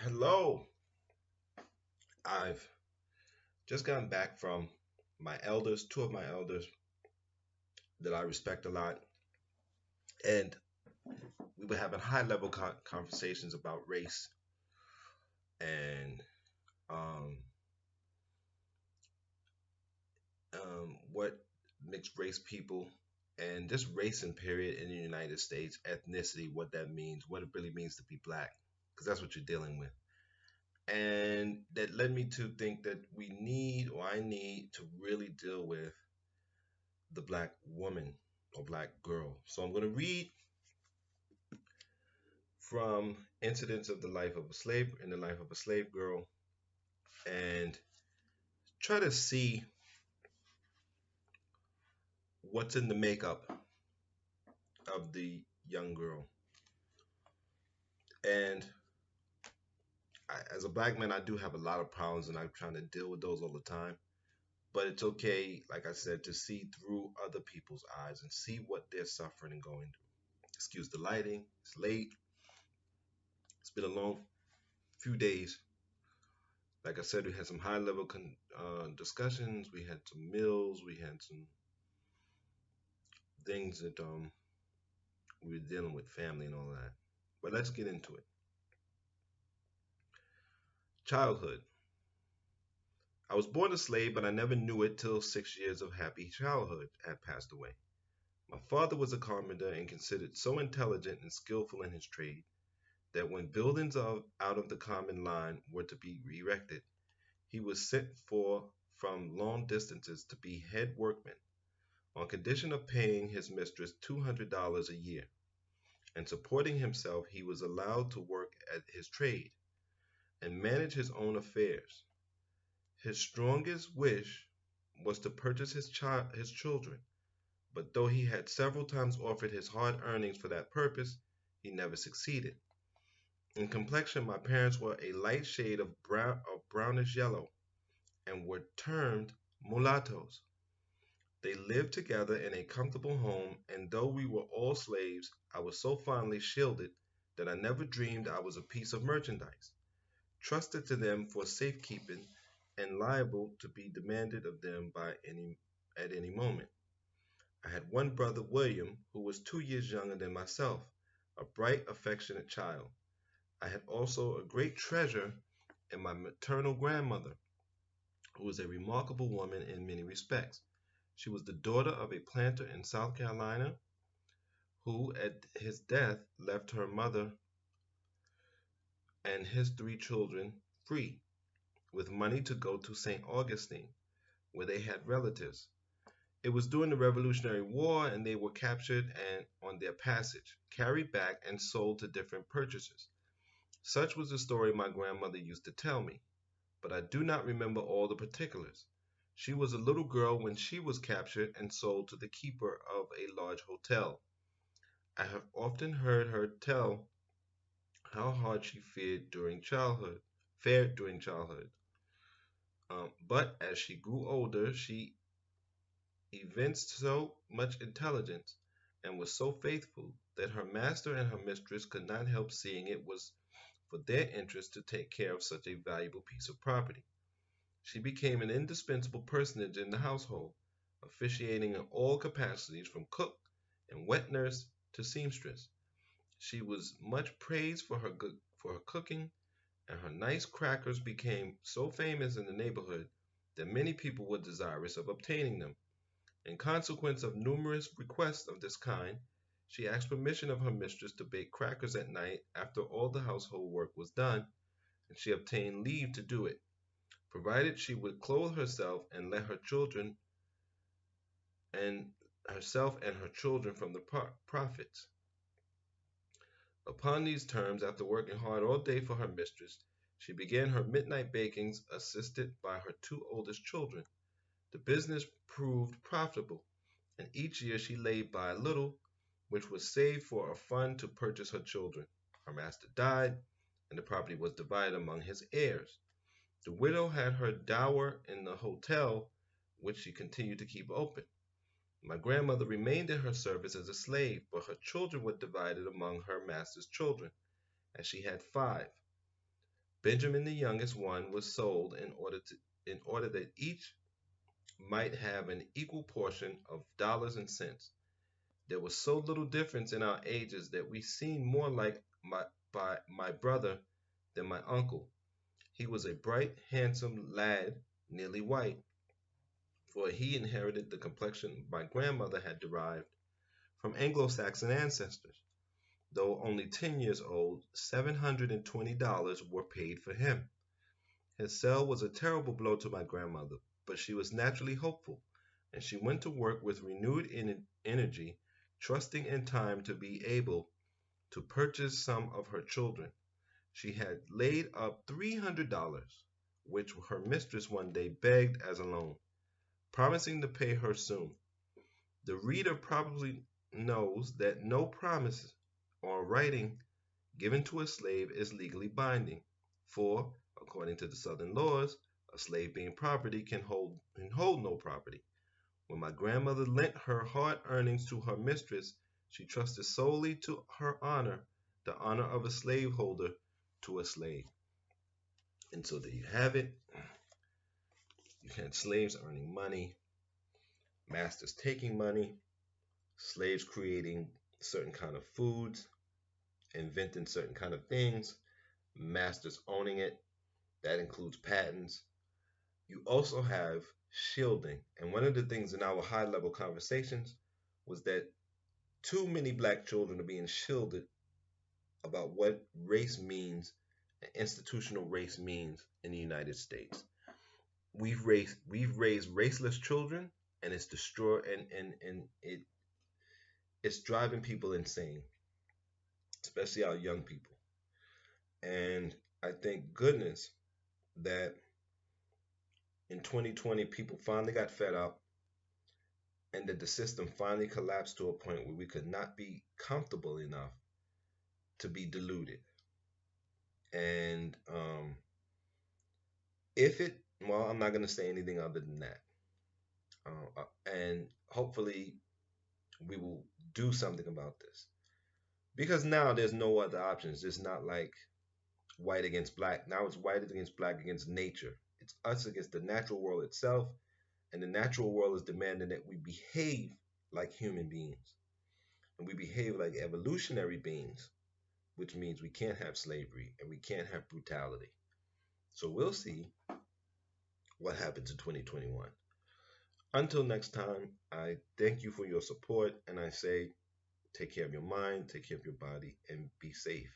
Hello. I've just gotten back from my elders, two of my elders that I respect a lot, and we were having high level conversations about race and um, what mixed race people and just race and period in the United States, ethnicity, what that means, what it really means to be black, because that's what you're dealing with. And that led me to think that we need, or I need, to really deal with the black woman or black girl. So I'm going to read from incidents of the life of a slave in the life of a slave girl and try to see what's in the makeup of the young girl. And as a black man, I do have a lot of problems and I'm trying to deal with those all the time. But it's okay, like I said, to see through other people's eyes and see what they're suffering and going through. Excuse the lighting, it's late, it's been a long few days. Like I said, we had some high level discussions, we had some meals, we had some things that we were dealing with family and all that. But let's get into it. Childhood. I was born a slave, but I never knew it till 6 years of happy childhood had passed away. My father was a carpenter and considered so intelligent and skillful in his trade that when buildings out of the common line were to be erected, he was sent for from long distances to be head workman on condition of paying his mistress $200 a year, and supporting himself he was allowed to work at his trade and manage his own affairs. His strongest wish was to purchase his children, but though he had several times offered his hard earnings for that purpose, he never succeeded. In complexion, my parents were a light shade of brownish yellow and were termed mulattoes. They lived together in a comfortable home, and though we were all slaves, I was so fondly shielded that I never dreamed I was a piece of merchandise, trusted to them for safekeeping and liable to be demanded of them at any moment. I had one brother, William, who was 2 years younger than myself, a bright, affectionate child. I had also a great treasure in my maternal grandmother, who was a remarkable woman in many respects. She was the daughter of a planter in South Carolina who, at his death, left her mother and his three children free, with money to go to St. Augustine, where they had relatives. It was during the Revolutionary War, and they were captured and, on their passage, carried back and sold to different purchasers. Such was the story my grandmother used to tell me, but I do not remember all the particulars. She was a little girl when she was captured and sold to the keeper of a large hotel. I have often heard her tell how hard she fared during childhood. But as she grew older, she evinced so much intelligence and was so faithful that her master and her mistress could not help seeing it was for their interest to take care of such a valuable piece of property. She became an indispensable personage in the household, officiating in all capacities from cook and wet nurse to seamstress. She was much praised for her cooking, and her nice crackers became so famous in the neighborhood that many people were desirous of obtaining them. In consequence of numerous requests of this kind, she asked permission of her mistress to bake crackers at night after all the household work was done, and she obtained leave to do it, provided she would clothe herself and let her children and herself and her children from the profits. Upon these terms, after working hard all day for her mistress, she began her midnight bakings, assisted by her two oldest children. The business proved profitable, and each year she laid by a little, which was saved for a fund to purchase her children. Her master died, and the property was divided among his heirs. The widow had her dower in the hotel, which she continued to keep open. My grandmother remained in her service as a slave, but her children were divided among her master's children, as she had five. Benjamin, the youngest one, was sold in order that each might have an equal portion of dollars and cents. There was so little difference in our ages that we seemed more like my brother than my uncle. He was a bright, handsome lad, nearly white, for he inherited the complexion my grandmother had derived from Anglo Saxon ancestors. Though only 10 years old, $720 were paid for him. His sale was a terrible blow to my grandmother, but she was naturally hopeful, and she went to work with renewed energy, trusting in time to be able to purchase some of her children. She had laid up $300, which her mistress one day begged as a loan, promising to pay her soon. The reader probably knows that no promise or writing given to a slave is legally binding, for, according to the Southern laws, a slave being property can hold no property. When my grandmother lent her hard earnings to her mistress, she trusted solely to her honor, the honor of a slaveholder to a slave. And so there you have it. You had slaves earning money, masters taking money, slaves creating certain kind of foods, inventing certain kind of things, masters owning it. That includes patents. You also have shielding. And one of the things in our high level conversations was that too many black children are being shielded about what race means and institutional race means in the United States. We've raised raceless children, and it's destroy and it's driving people insane, especially our young people. And I thank goodness that in 2020 people finally got fed up, and that the system finally collapsed to a point where we could not be comfortable enough to be deluded. And if it, well, I'm not going to say anything other than that. And hopefully we will do something about this, because now there's no other options. It's not like white against black. Now it's white against black against nature. It's us against the natural world itself, and the natural world is demanding that we behave like human beings, and we behave like evolutionary beings, which means we can't have slavery and we can't have brutality. So we'll see what happens in 2021. Until next time, I thank you for your support, and I say take care of your mind, take care of your body, and be safe.